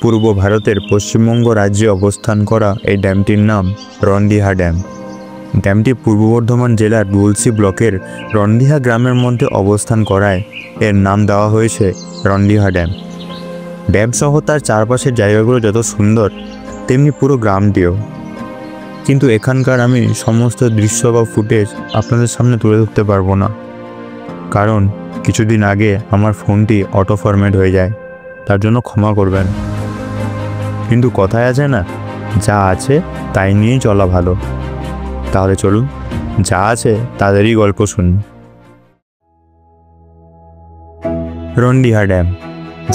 পূর্ব ভারতের পশ্চিমবঙ্গ রাজ্যে অবস্থান করা এই ড্যামটির নাম রন্ডিহা ড্যাম। ড্যামটি পূর্ব বর্ধমান জেলার ডুলসি ব্লকের রন্ডিহা গ্রামের মধ্যে অবস্থান করায় এর নাম দেওয়া হয়েছে রন্ডিহা ড্যাম। ড্যাম সহ তার চারপাশের জায়গাগুলো যত সুন্দর, তেমনি পুরো গ্রামটিও। কিন্তু এখানকার আমি সমস্ত দৃশ্য বা ফুটেজ আপনাদের সামনে তুলে ধরতে পারবো না, কারণ কিছুদিন আগে আমার ফোনটি অটো ফরম্যাট হয়ে যায়, তার জন্য ক্ষমা করবেন। কিন্তু কথায় আছে না, যা আছে তাই নিয়েই চলা ভালো। তাহলে চলুন, যা আছে তাদেরই গল্প শুনুন। রন্ডিহা ড্যাম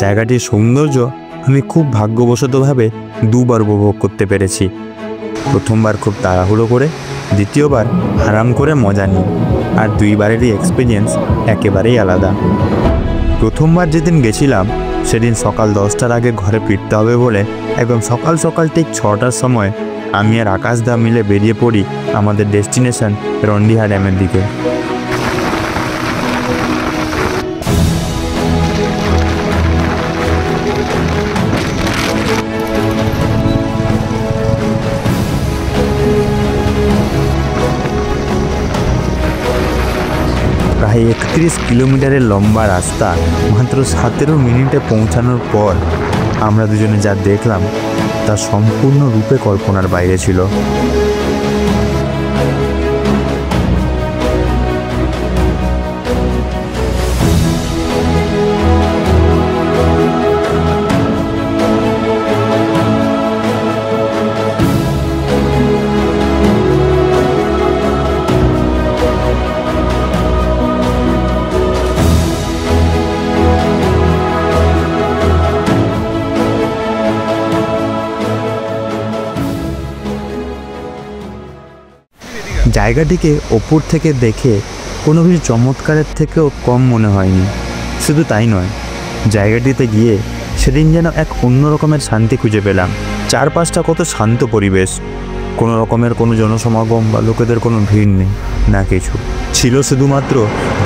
জায়গাটির সৌন্দর্য আমি খুব ভাগ্যবশতভাবে দুবার উপভোগ করতে পেরেছি। প্রথমবার খুব তাড়াহুড়ো করে, দ্বিতীয়বার আরাম করে মজা নিই। আর দুইবারেরই এক্সপিরিয়েন্স একেবারেই আলাদা। প্রথমবার যেদিন গেছিলাম সেদিন সকাল 10টার আগে ঘরে ফিরতে হবে বলে একদম সকাল সকাল ঠিক 6টার সময় আমি আর আকাশদা মিলে বেরিয়ে পড়ি আমাদের ডেস্টিনেশন রন্ডিহা ড্যামের দিকে। প্রায় 31 কিলোমিটারের লম্বা রাস্তা মাত্র 17 মিনিটে পৌঁছানোর পর আমরা দুজনে যা দেখলাম তা সম্পূর্ণরূপে কল্পনার বাইরে ছিল। জায়গাটিকে ওপর থেকে দেখে কোনো কিছু চমৎকারের থেকেও কম মনে হয়নি। শুধু তাই নয়, জায়গাটিতে গিয়ে সেদিন যেন এক অন্য রকমের শান্তি খুঁজে পেলাম। চারপাশটা কত শান্ত পরিবেশ, কোনো রকমের কোনো জনসমাগম বা লোকেদের কোনো ভিড় নেই, না কিছু। ছিল শুধুমাত্র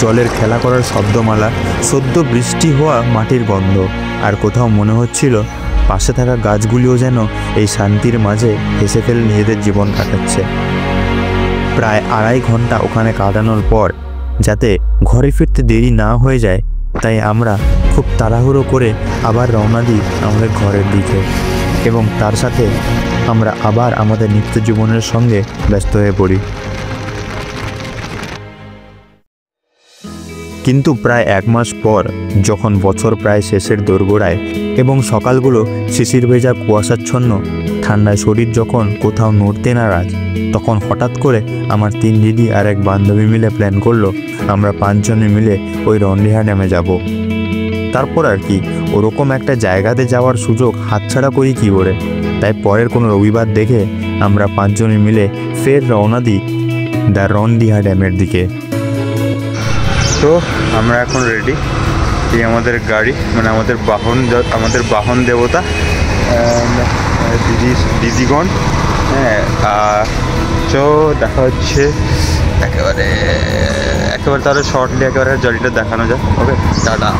জলের খেলা করার শব্দমালা, সদ্য বৃষ্টি হওয়া মাটির গন্ধ, আর কোথাও মনে হচ্ছিল পাশে থাকা গাছগুলিও যেন এই শান্তির মাঝে হেসে ফেলে নিজেদের জীবন কাটাচ্ছে। প্রায় 2.5 ঘন্টা ওখানে কাটানোর পর যাতে ঘরে ফিরতে দেরি না হয়ে যায়, তাই আমরা খুব তাড়াহুড়ো করে আবার রওনা দিই আমাদের ঘরের দিকে, এবং তার সাথে আমরা আবার আমাদের নিত্য জীবনের সঙ্গে ব্যস্ত হয়ে পড়ি। কিন্তু প্রায় 1 মাস পর, যখন বছর প্রায় শেষের দোরগোড়ায় এবং সকালগুলো শিশির ভেজা কুয়াশাচ্ছন্ন, ঠান্ডায় শরীর যখন কোথাও নড়তে নারাজ, তখন হঠাৎ করে আমার 3 দিদি আর এক বান্ধবী মিলে প্ল্যান করলো আমরা 5 জনে মিলে ওই রন্ডিহা ড্যামে যাব। তারপর আর কি, ওরকম একটা জায়গাতে যাওয়ার সুযোগ হাতছাড়া করি কী করে। তাই পরের কোনো রবিবার দেখে আমরা 5 জনে মিলে ফের রওনা দিই দ্য রন্ডিহা ড্যামের দিকে। তো আমরা এখন রেডি। এই আমাদের গাড়ি, মানে আমাদের বাহন দেবতা দিদিগণ। হ্যাঁ, তো দেখা হচ্ছে একেবারে তাহলে শর্টলি একেবারে জলটা দেখানো যায়। ওকে, টাটা।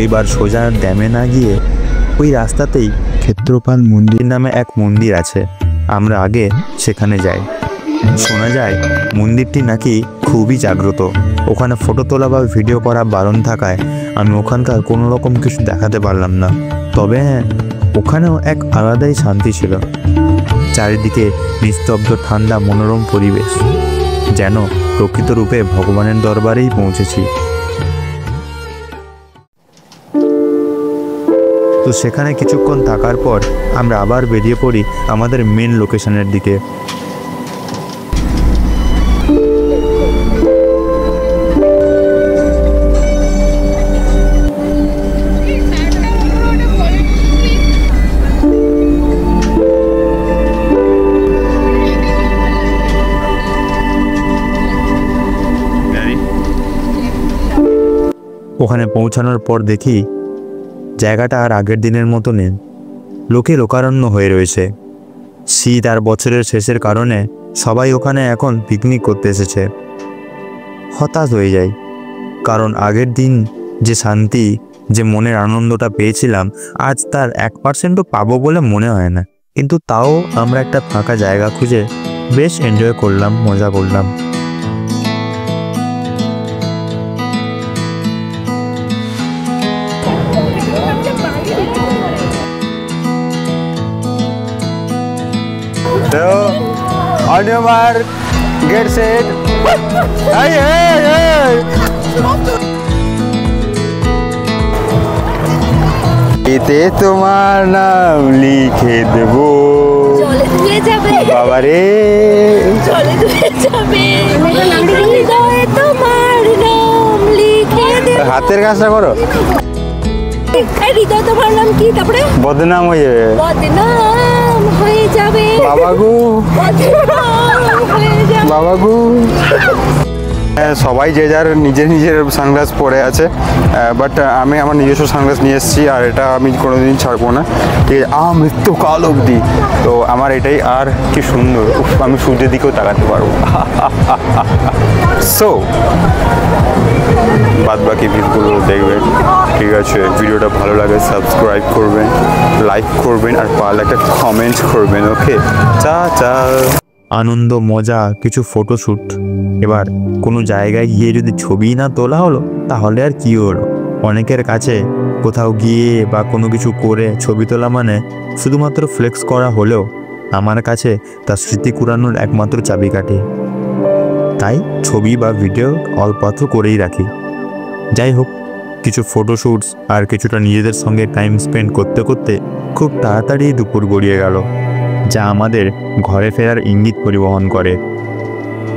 এইবার সোজা ড্যামে না গিয়ে ওই রাস্তাতেই ক্ষেত্রপাল মন্দির নামে এক মন্দির আছে, আমরা আগে সেখানে যাই। শোনা যায় মন্দিরটি নাকি খুবই জাগ্রত। ওখানে ফটো তোলা বা ভিডিও করা বারণ থাকায় আমি ওখানকার কোনো রকম কিছু দেখাতে পারলাম না। তবে হ্যাঁ, ওখানেও এক আলাদাই শান্তি ছিল। চারিদিকে নিস্তব্ধ ঠান্ডা মনোরম পরিবেশ, যেন প্রকৃত রূপে ভগবানের দরবারেই পৌঁছেছি। তো সেখানে কিছুক্ষণ থাকার পর আমরা আবার বেরিয়ে পড়ি আমাদের মেন লোকেশনের দিকে। ওখানে পৌঁছানোর পর দেখি জায়গাটা আর আগের দিনের মতো নেই, লোকে লোকারণ্য হয়ে রয়েছে। শীত আর বছরের শেষের কারণে সবাই ওখানে এখন পিকনিক করতে এসেছে। হতাশ হয়ে যাই, কারণ আগের দিন যে শান্তি, যে মনের আনন্দটা পেয়েছিলাম, আজ তার 1%ও পাবো বলে মনে হয় না। কিন্তু তাও আমরা একটা ফাঁকা জায়গা খুঁজে বেশ এনজয় করলাম, মজা করলাম। On your mark, get set. Hey, hey, hey. এতে তোমার নাম লিখে দেব। চলে ধুয়ে যাবে বাবা রে, চলে ধুয়ে যাবে, হৃদয়ে তোমার নাম লিখে দেব। হাতের কাজটা করো। হৃদয় তোমার নাম কি? তারপরে বদনাম হয়ে যাবে। বদনাম হয়ে যাবে। বাবা গো, বদনাম হয়ে যাবে। বাবা গো। সবাই যে যার নিজের নিজের সানগ্লাস পরে আছে, বাট আমি আমার নিজস্ব সানগ্লাস নিয়ে এসেছি, আর এটা আমি কোনোদিন ছাড়বো না, ঠিক আছে, মৃত্যুকাল অবধি। তো আমার এটাই, আর কি সুন্দর, আমি সূর্যের দিকেও তাকাতে পারবো। সো বাদ বাকি ভিডিওগুলো দেখবেন, ঠিক আছে। ভিডিওটা ভালো লাগে সাবস্ক্রাইব করবেন, লাইক করবেন, আর পারলে একটা কমেন্ট করবেন। ওকে, চা চা। আনন্দ, মজা, কিছু ফটোশ্যুট। এবার কোনো জায়গায় গিয়ে যদি ছবি না তোলা হলো, তাহলে আর কি হলো? অনেকের কাছে কোথাও গিয়ে বা কোনো কিছু করে ছবি তোলা মানে শুধুমাত্র ফ্লেক্স করা হলেও আমার কাছে তার স্মৃতি কুড়ানোর একমাত্র চাবিকাঠি। তাই ছবি বা ভিডিও অল্প করেই রাখি। যাই হোক, কিছু ফটোশ্যুটস আর কিছুটা নিজেদের সঙ্গে টাইম স্পেন্ড করতে করতে খুব তাড়াতাড়ি দুপুর গড়িয়ে গেল, যা আমাদের ঘরে ফেরার ইঙ্গিত পরিবহন করে।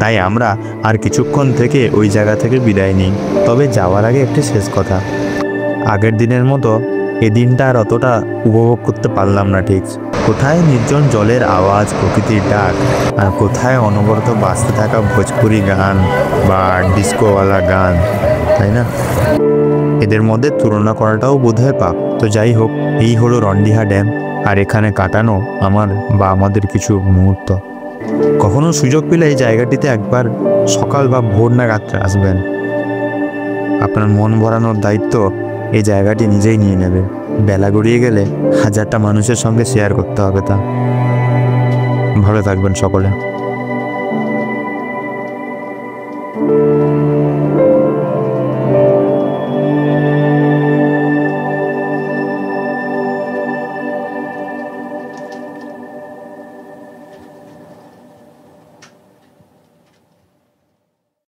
তাই আমরা আর কিছুক্ষণ থেকে ওই জায়গা থেকে বিদায় নিই। তবে যাওয়ার আগে একটি শেষ কথা, আগের দিনের মতো এদিনটা আর অতটা উপভোগ করতে পারলাম না ঠিক। কোথায় নির্জন জলের আওয়াজ, প্রকৃতির ডাক, আর কোথায় অনবরত বাজতে থাকা ভোজপুরি গান বা ডিস্কোওয়ালা গান, তাই না? এদের মধ্যে তুলনা করাটাও বোধহয় পাপ। তো যাই হোক, এই হলো রন্ডিহা ড্যাম, আর এখানে কাটানো আমার বা আমাদের কিছু মুহূর্ত। কখনো সুযোগ পেলে এই জায়গাটিতে একবার সকাল বা ভোর নাগাদ আসবেন। আপনার মন ভরানোর দায়িত্ব এই জায়গাটি নিজেই নিয়ে নেবে। বেলা গড়িয়ে গেলে হাজারটা মানুষের সঙ্গে শেয়ার করতে হবে তা। ভালো থাকবেন সকলে।